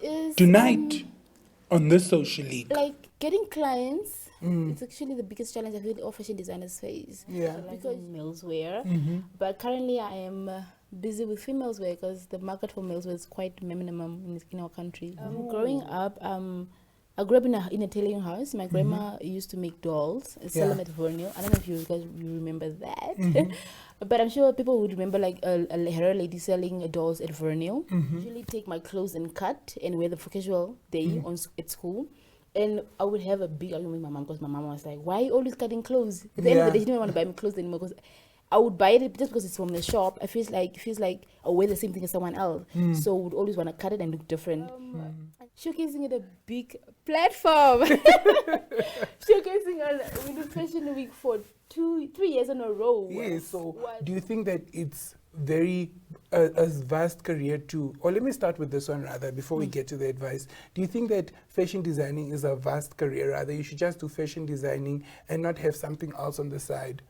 Is Tonight on the Social League. like getting clients. It's actually the biggest challenge I feel all fashion designers face. Yeah. Because males wear, but currently I am busy with females wear because the market for males wear is quite minimum in our country. Growing up, I grew up in a tailoring house. My grandma used to make dolls and sell them at Vernio. I don't know if you guys remember that. But I'm sure people would remember like a hair lady selling dolls at Vernio. Usually take my clothes and cut and wear them for casual day at school. And I would have a big argument with my mom because my mom was like, why are you always cutting clothes? At the end of the day, she didn't want to buy me clothes anymore because I would buy it just because it's from the shop. It feels like I wear the same thing as someone else. So I would always want to cut it and look different. Showcasing at a big platform. Showcasing on Windhoek Fashion Week for 3 years in a row. Yes, so do you think that it's very a vast career too? Or let me start with this one rather before we get to the advice. Do you think that fashion designing is a vast career? Rather, you should just do fashion designing and not have something else on the side?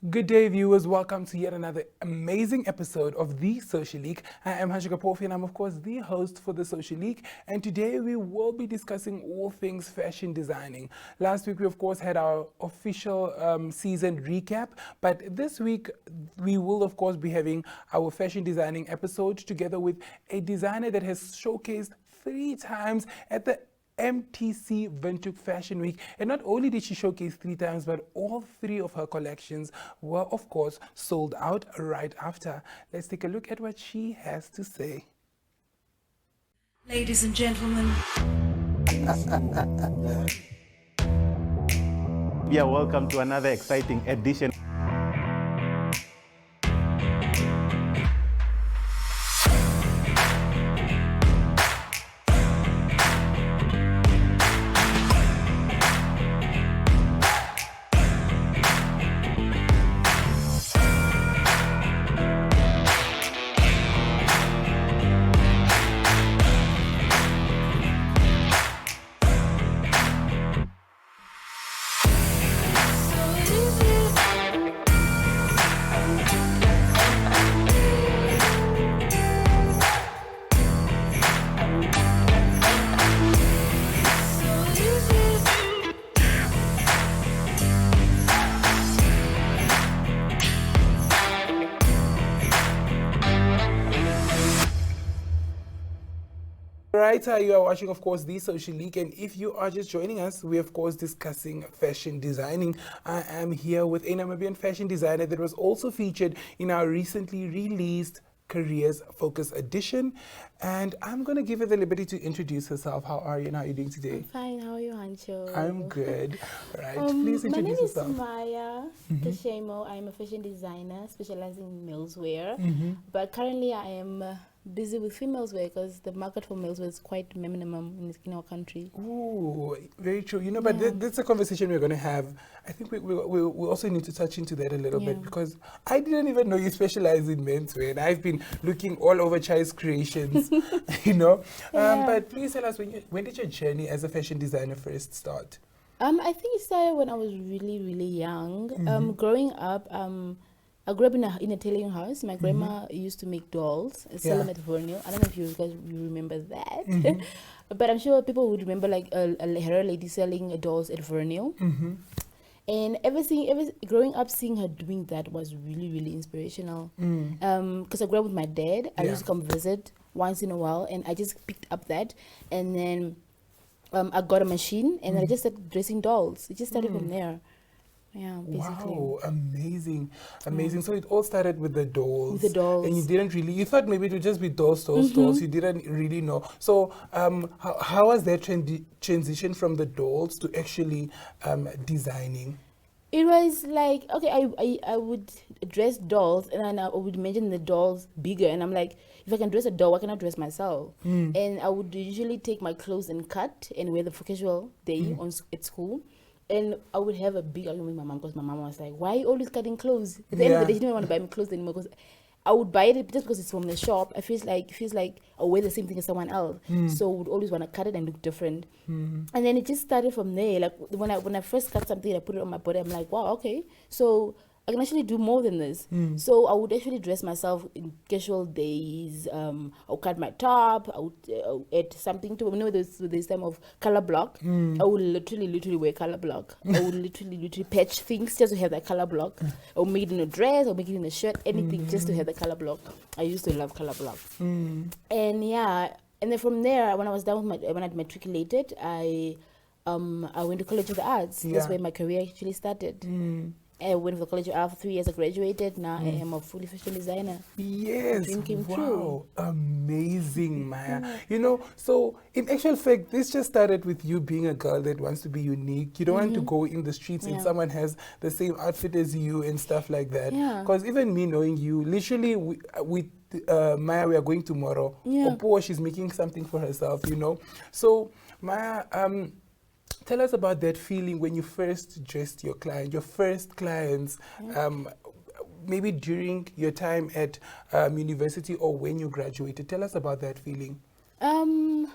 Good day, viewers. Welcome to yet another amazing episode of The Social League. I am Maija Katjaimo, and I'm, of course, the host for The Social League. And today we will be discussing all things fashion designing. Last week, we, of course, had our official season recap. But this week, we will, of course, be having our fashion designing episode together with a designer that has showcased 3 times at the Mtc Windhoek Fashion Week. And not only did she showcase 3 times, but all 3 of her collections were, of course, sold out right after. Let's take a look at what she has to say. Ladies and gentlemen. Yeah, welcome to another exciting edition. Right, you are watching, of course, The Social League, and if you are just joining us, we're, of course, discussing fashion designing. I am here with a Namibian fashion designer that was also featured in our recently released Careers Focus edition, and I'm going to give her the liberty to introduce herself. How are you and how are you doing today? Fine, how are you, Hancho? I'm good. Right, please introduce yourself. My name is Maija Katjaimo. I'm a fashion designer specializing in males wear, but currently I am busy with females wear because the market for males wear is quite minimum in our country. Ooh, very true. You know, but that's a conversation we're going to have. I think we also need to touch into that a little bit because I didn't even know you specialize in menswear, and I've been looking all over Chai's creations, you know. But please tell us, when did your journey as a fashion designer first start? I think it started when I was really, really young. Growing up, I grew up in a tailoring house. My grandma used to make dolls and sell them at Vernio. I don't know if you guys remember that. But I'm sure people would remember like a hair lady selling dolls at Vernio. And growing up, seeing her doing that was really, really inspirational. Because I grew up with my dad. I used to come visit once in a while, and I just picked up that. And then I got a machine, and I just started dressing dolls. It just started from there. Yeah, basically. Wow, amazing. So it all started with the dolls. With the dolls. And you thought maybe it would just be dolls. You didn't really know. So how was that transition from the dolls to actually designing? It was like, okay, I would dress dolls, and then I would imagine the dolls bigger, and I'm like, if I can dress a doll, why can't I dress myself? And I would usually take my clothes and cut and wear them for casual day at school. And I would have a big argument with my mom because my mom was like, why are you always cutting clothes? At the end of the day, she didn't want to buy me clothes anymore because I would buy it just because it's from the shop. It feels like I wear the same thing as someone else. So I would always want to cut it and look different. And then it just started from there. Like when I first cut something and I put it on my body, I'm like, wow, okay. So I can actually do more than this. So I would actually dress myself in casual days. I'll cut my top. I would add something to, this time of color block. I would literally wear color block. I would literally patch things just to have that color block. Or make it in a dress, or make it in a shirt, anything just to have the color block. I used to love color block. And yeah, and then from there, when I was done with when I matriculated, I went to College of the Arts. That's where my career actually started. I went to the College of Art for 3 years. I graduated. Now I am a fully fashion designer. Yes. Dream came wow. true. Amazing, Maija. So in actual fact, this just started with you being a girl that wants to be unique. You don't want to go in the streets and someone has the same outfit as you and stuff like that. Because even me knowing you, literally, with Maija, we are going tomorrow. Opo, she's making something for herself, So, Maija, tell us about that feeling when you first dressed your first clients, maybe during your time at university or when you graduated. Tell us about that feeling. During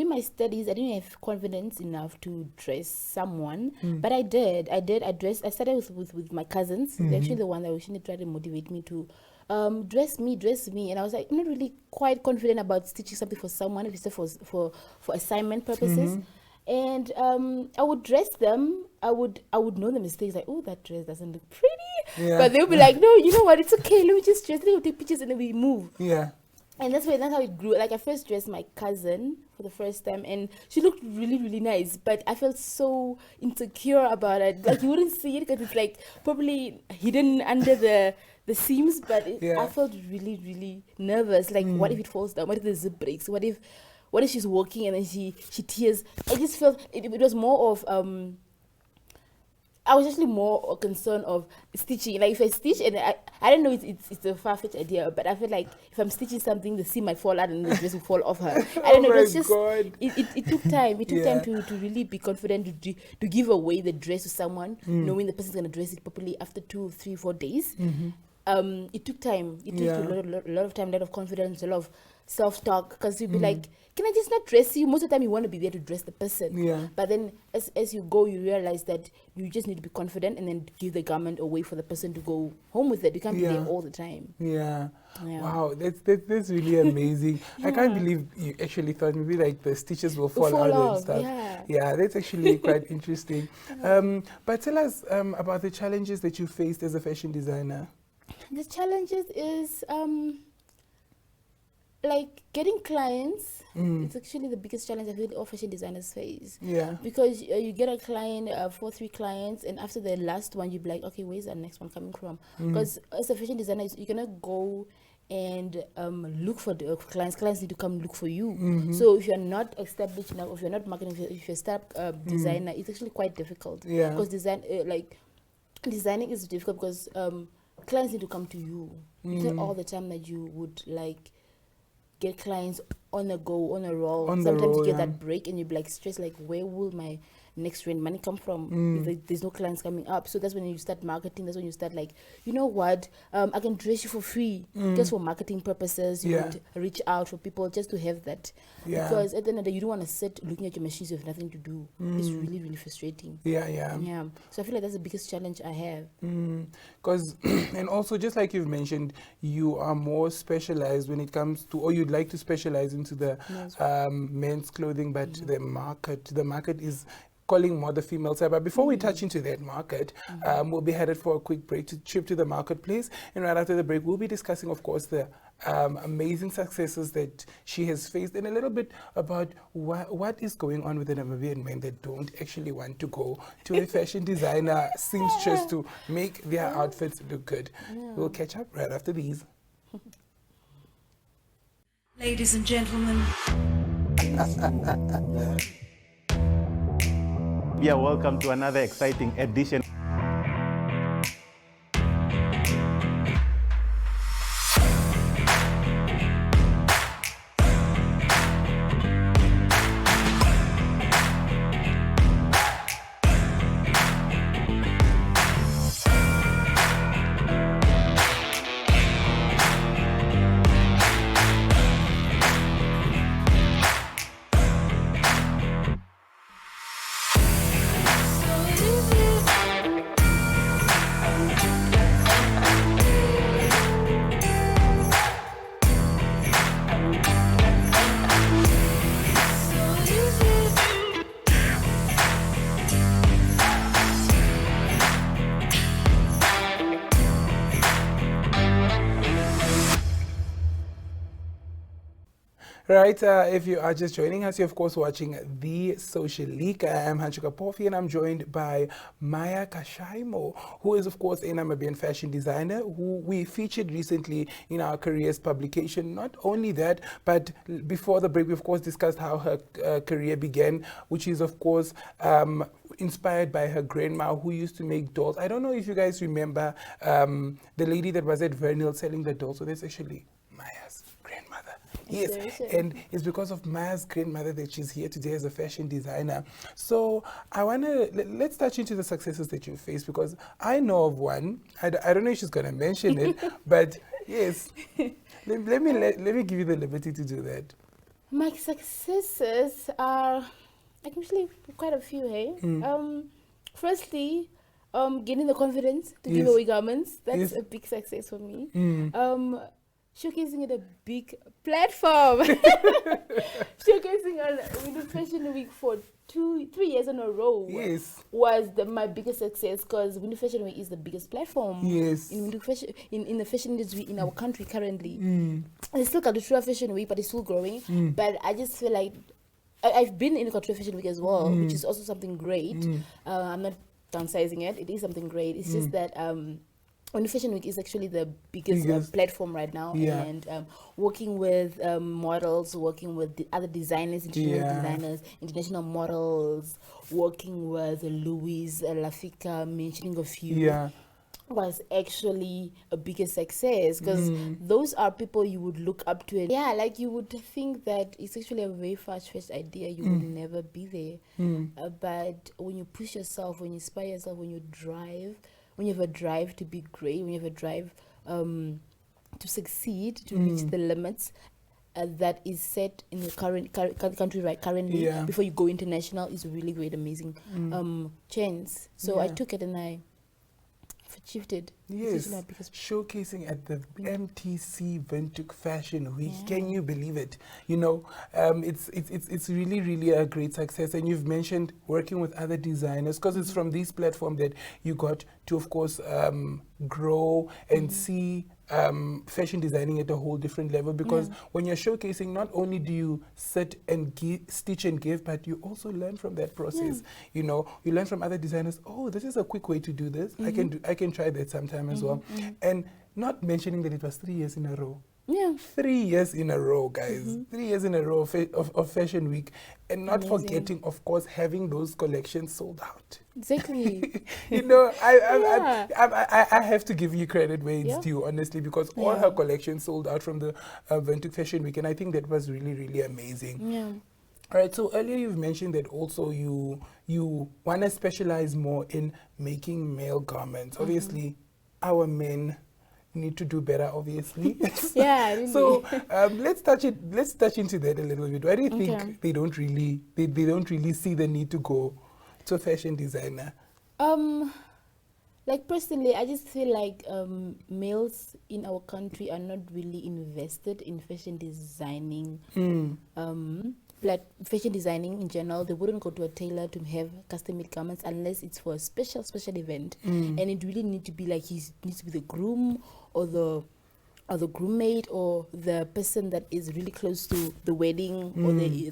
my studies, I didn't have confidence enough to dress someone, but I did. I started with my cousins. They're actually the one that actually tried to motivate me to dress me. And I was like, I'm not really quite confident about stitching something for someone, if it's for assignment purposes. And I would dress them. I would know the mistakes, like, oh, that dress doesn't look pretty. But they'll be like, no, you know what? It's okay. Let me just dress. We'll take pictures and then we move. And that's how it grew. Like, I first dressed my cousin for the first time, and she looked really, really nice. But I felt so insecure about it. Like, you wouldn't see it because it's like probably hidden under the seams. But I felt really, really nervous. Like, what if it falls down? What if the zip breaks? What if she's walking and then she tears? I just felt it was more of I was actually more concerned of stitching. Like, if I stitch, and I don't know, it's a far-fetched idea, but I feel like if I'm stitching something, the seam might fall out and the dress will fall off her. I don't know. It was just it took time. It took time to really be confident to give away the dress to someone, knowing the person's gonna dress it properly after 2, 3, 4 days. It took time. It took a lot of time, a lot of confidence, a lot of self-talk, because you'd be like, can I just not dress you? Most of the time you want to be there to dress the person. But then as you go, you realize that you just need to be confident and then give the garment away for the person to go home with it. You can't be there all the time. Wow, that's really amazing. I can't believe you actually thought maybe like the stitches will fall out off, and stuff. That's actually quite interesting. But tell us about the challenges that you faced as a fashion designer. The challenges is like getting clients. It's actually the biggest challenge I feel all fashion designers face. Because you get a client, 4, 3 clients, and after the last one, you be like, okay, where's the next one coming from? Because as a fashion designer, you're gonna go and look for the clients. Clients need to come look for you. So if you're not established enough, if you're not marketing, if you're a startup designer, it's actually quite difficult. Because designing is difficult because clients need to come to you. It's not all the time that you would like get clients on a go, on a roll. Sometimes you get that break and you be like stressed, like, where will my next rent money come from if there's no clients coming up? So that's when you start marketing. That's when you start like, you know what, I can dress you for free just for marketing purposes. You would reach out for people just to have that, because at the end of the day, you don't want to sit looking at your machines with nothing to do. It's really, really frustrating. So I feel like that's the biggest challenge I have. Because and also, just like you've mentioned, you are more specialized when it comes to, or you'd like to specialize into the men's clothing, but the market is calling more the female side. But before we touch into that market, we'll be headed for a quick break to trip to the marketplace. And right after the break, we'll be discussing, of course, the amazing successes that she has faced, and a little bit about what is going on with the Namibian men that don't actually want to go to a fashion designer seamstress to make their outfits look good. We'll catch up right after these. Ladies and gentlemen. Welcome to another exciting edition. Right, if you are just joining us, you're of course watching The Social League. I'm Mtc Windhoek and I'm joined by Maija Katjaimo, who is of course a Namibian fashion designer who we featured recently in our careers publication. Not only that, but before the break we of course discussed how her career began, which is of course inspired by her grandma who used to make dolls. I don't know if you guys remember the lady that was at Vernil selling the dolls. So that's actually Maija's grandmother. Yes, and it's because of Maija's grandmother that she's here today as a fashion designer. So I want to, let's touch into the successes that you faced, because I know of one. I don't know if she's going to mention it, but yes, let me give you the liberty to do that. My successes are actually quite a few, hey? Firstly, gaining the confidence to give away garments. That's a big success for me. Showcasing at a big platform. Showcasing on Windhoek Fashion Week for 3 years in a row was my biggest success, because Windhoek Fashion Week is the biggest platform in Windhoek Fashion, in the fashion industry in our country currently. It's still Cultural Fashion Week, but it's still growing. But I just feel like I've been in the Cultural Fashion Week as well, which is also something great. I'm not downsizing it. It is something great. It's just that Windhoek Fashion Week is actually the biggest platform right now, and working with models, working with the other designers, international models, working with Louise, Lafika, mentioning a few, was actually a biggest success, because those are people you would look up to. And like you would think that it's actually a very far-fetched idea, you would never be there. But when you push yourself, when you inspire yourself, when you have a drive to be great, when you have a drive to succeed, to reach the limits that is set in the current country currently, before you go international, is a really great, amazing chance. So I took it and I've achieved it. Yes, showcasing at the Mtc Windhoek Fashion Week. Can you believe it? You know, it's really, really a great success. And you've mentioned working with other designers, because it's from this platform that you got to, of course, grow and see fashion designing at a whole different level. Because when you're showcasing, not only do you sit and stitch and give, but you also learn from that process. You know, you learn from other designers. Oh, this is a quick way to do this. I can try that sometime as well. And not mentioning that it was 3 years in a row. 3 years in a row, guys. 3 years in a row of Fashion Week. And not forgetting, of course, having those collections sold out. Exactly. You know, I have to give you credit where it's due, honestly, because all her collections sold out from the Windhoek Fashion Week. And I think that was really, really amazing. All right, so earlier you've mentioned that also you want to specialize more in making male garments. Obviously, our men need to do better, obviously. Really. So let's touch into that a little bit. Why do you think they don't really see the need to go to a fashion designer? Like personally, I just feel like males in our country are not really invested in fashion designing. Fashion designing in general, they wouldn't go to a tailor to have custom-made garments unless it's for a special event. And it really needs to be like he needs to be the groom or the groom-maid or the person that is really close to the wedding or the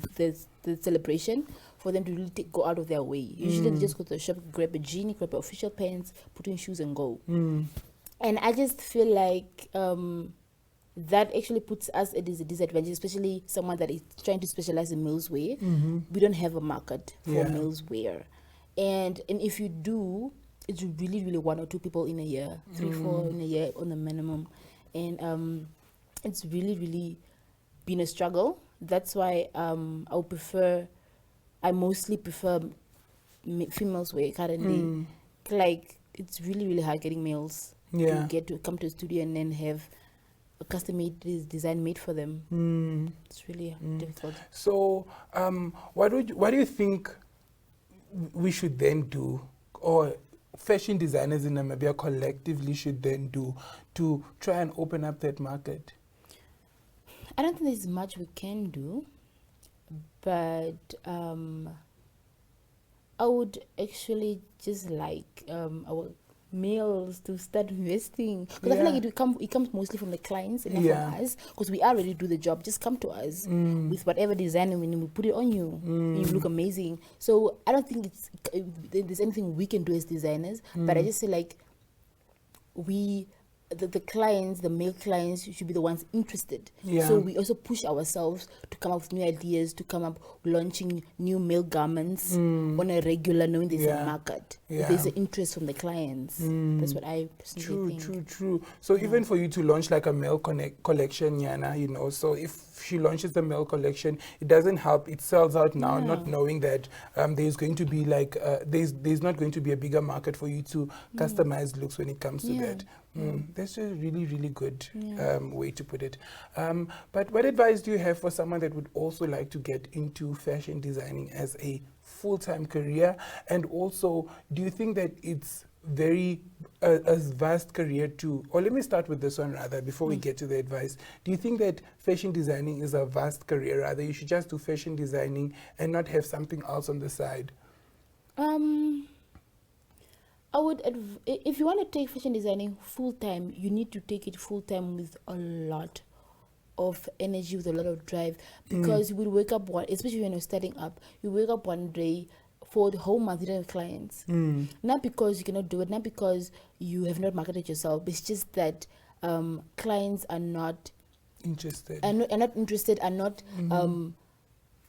celebration, for them to really go out of their way. Usually they just go to the shop, grab a jean, grab official pants, put in shoes and go. And I just feel like that actually puts us at a disadvantage, especially someone that is trying to specialize in males wear. We don't have a market for males wear. And if you do, it's really, really 1 or 2 people in a year, 3, 4 in a year on the minimum. And it's really, really been a struggle. That's why I mostly prefer females wear currently. Like, it's really, really hard getting males to come to the studio and then have a custom-made design made for them. It's really difficult. So, what do you think we should then do, or fashion designers in Namibia collectively should then do, to try and open up that market? I don't think there's much we can do, but I would actually just like our males to start investing, because I feel like it comes mostly from the clients and not from us, because we are ready to do the job. Just come to us with whatever design and we put it on you and you look amazing. So I don't think there's anything we can do as designers, but I just feel like the clients, the male clients, should be the ones interested. So we also push ourselves to come up with new ideas, to come up launching new male garments on a regular, knowing there's a market. There's an interest from the clients. That's what I personally think. True. So even for you to launch like a male collection, Yana, you know, so if she launches the male collection, it doesn't help. It sells out now, not knowing that there's going to be like, there's not going to be a bigger market for you to customize looks when it comes to that. That's a really, really good way to put it. But what advice do you have for someone that would also like to get into fashion designing as a full-time career? And also, do you think that it's very a vast career too? Or let me start with this one rather, before we get to the advice. Do you think that fashion designing is a vast career? Rather, you should just do fashion designing and not have something else on the side? I would, if you want to take fashion designing full time, you need to take it full time with a lot of energy, with a lot of drive, because you will wake up especially when you're starting up, you wake up one day for the whole month you don't have clients. Not because you cannot do it, not because you have not marketed yourself, but it's just that clients are not interested, are not interested, are not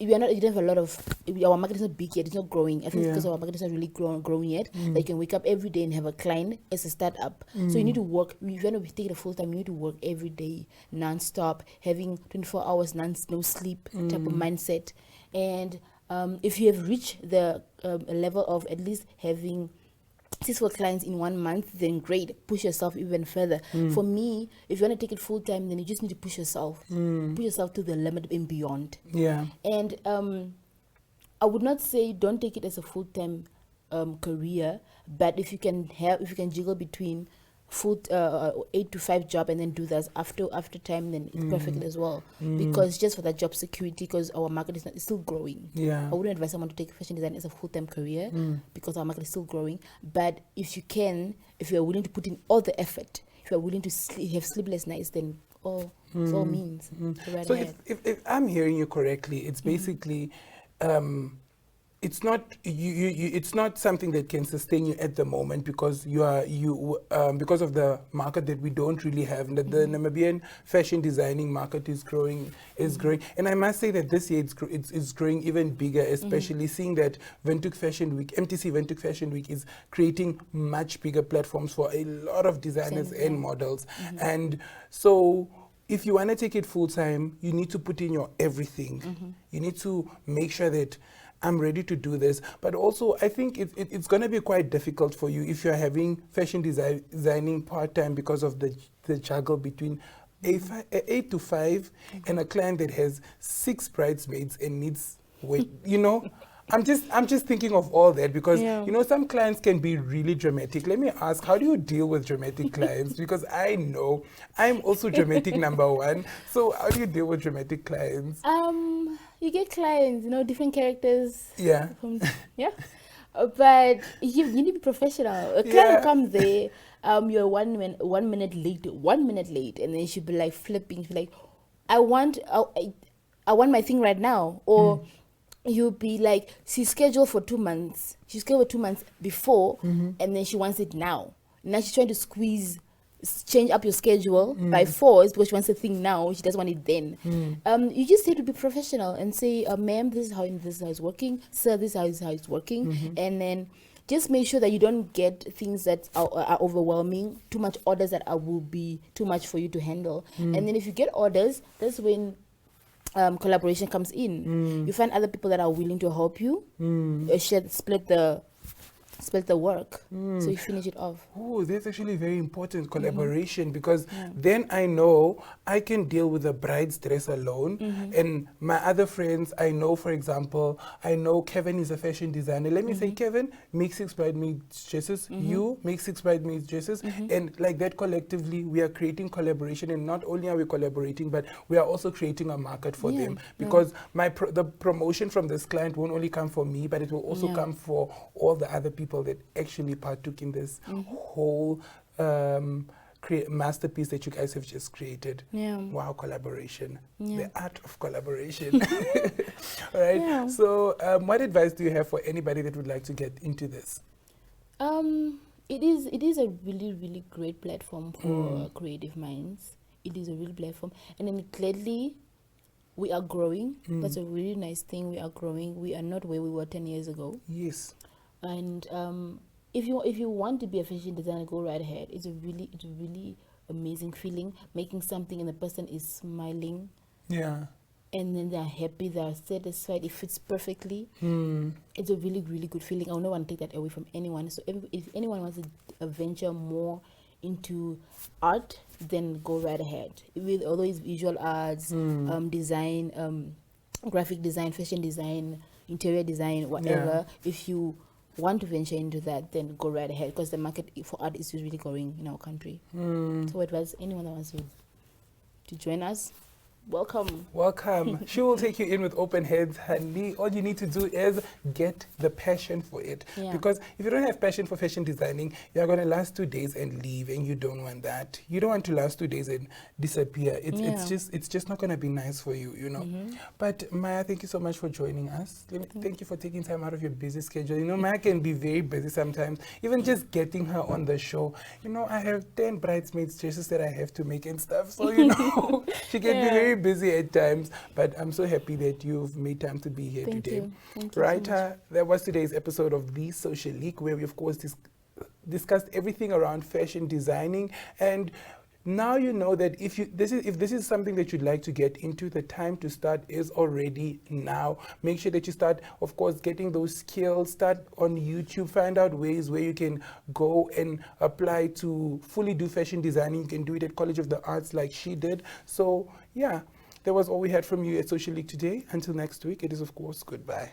you don't have a lot of, our market is not big yet, it's not growing. I think it's because our market is not really growing yet. That you can wake up every day and have a client as a startup. So you need to work, if you want to take it full time, you need to work every day, non-stop, having 24 hours, no sleep type of mindset. And if you have reached the level of at least having 6 clients in 1 month, then great, push yourself even further. For me, if you want to take it full time, then you just need to push yourself to the limit and beyond. And I would not say don't take it as a full time career, but if you can jiggle between full 8 to 5 job and then do that after time, then it's perfect as well, because just for that job security, because our market is still growing. I wouldn't advise someone to take fashion design as a full-time career because our market is still growing. But if you're willing to put in all the effort, if you're willing to have sleepless nights, then all means so if I'm hearing you correctly, it's basically it's not it's not something that can sustain you at the moment, because because of the market that we don't really have, and that the Namibian fashion designing market is growing, and I must say that this year it's growing even bigger, especially seeing that Windhoek Fashion Week, Mtc Windhoek Fashion Week, is creating much bigger platforms for a lot of designers and models. And so if you want to take it full time, you need to put in your everything. You need to make sure that I'm ready to do this. But also, I think it's going to be quite difficult for you if you're having fashion designing part-time, because of the juggle between 8 to 5 and a client that has 6 bridesmaids and needs you know. I'm just thinking of all that, because you know, some clients can be really dramatic. Let me ask, how do you deal with dramatic clients? Because I know I'm also dramatic number one. So how do you deal with dramatic clients? You get clients, you know, different characters. But you need to be professional. A client will come there, you're 1 minute late, and then she'll be like flipping. She'll be like, I want my thing right now. Or you'll be like, she's scheduled for 2 months. She's scheduled 2 months before, and then she wants it now. Now she's trying to change up your schedule by force, because she wants the thing now. She doesn't want it then. You just need to be professional and say, ma'am, this is how it's working. Sir, this is how it's working. And then just make sure that you don't get things that are overwhelming, too much orders that will be too much for you to handle. And then if you get orders, that's when collaboration comes in. You find other people that are willing to help you, split the work, so you finish it off. Oh, that's actually very important, collaboration, because then I know I can deal with the bride's dress alone, and my other friends, I know, for example, I know Kevin is a fashion designer. Let me say, Kevin, make 6 bridesmaids dresses, you make 6 bridesmaids dresses, and like that collectively we are creating collaboration. And not only are we collaborating, but we are also creating a market for them, because the promotion from this client won't only come for me, but it will also come for all the other people people that actually partook in this whole masterpiece that you guys have just created. Yeah. Wow, collaboration. Yeah. The art of collaboration. All right. Yeah. So what advice do you have for anybody that would like to get into this? It is a really, really great platform for creative minds. It is a real platform. And then gladly, we are growing. That's a really nice thing. We are growing. We are not where we were 10 years ago. Yes. And if you want to be a fashion designer, go right ahead. It's a really amazing feeling, making something and the person is smiling. Yeah. And then they're happy, they're satisfied, it fits perfectly. It's a really, really good feeling. I don't want to take that away from anyone. So if anyone wants to venture more into art, then go right ahead. With all those visual arts, design, graphic design, fashion design, interior design, whatever. If you want to venture into that, then go right ahead, because the market for art is really growing in our country. So advise anyone that wants to join us, welcome. Welcome. She will take you in with open heads, honey. All you need to do is get the passion for it. Yeah. Because if you don't have passion for fashion designing, you're going to last 2 days and leave, and you don't want that. You don't want to last 2 days and disappear. It's just not going to be nice for you, you know. But Maija, thank you so much for joining us. Thank you for taking time out of your busy schedule. You know, Maija can be very busy sometimes. Even just getting her on the show. You know, I have 10 bridesmaids dresses that I have to make and stuff. So, you know, she can be very busy at times, but I'm so happy that you've made time to be here today. Thank you Right, so much. that was today's episode of The Social League, where we of course discussed everything around fashion designing. And now you know that if this is something that you'd like to get into, the time to start is already now. Make sure that you start, of course, getting those skills. Start on YouTube, find out ways where you can go and apply to fully do fashion designing. You can do it at College of the Arts like she did. So yeah, that was all we had from you at Social League today. Until next week, it is of course goodbye.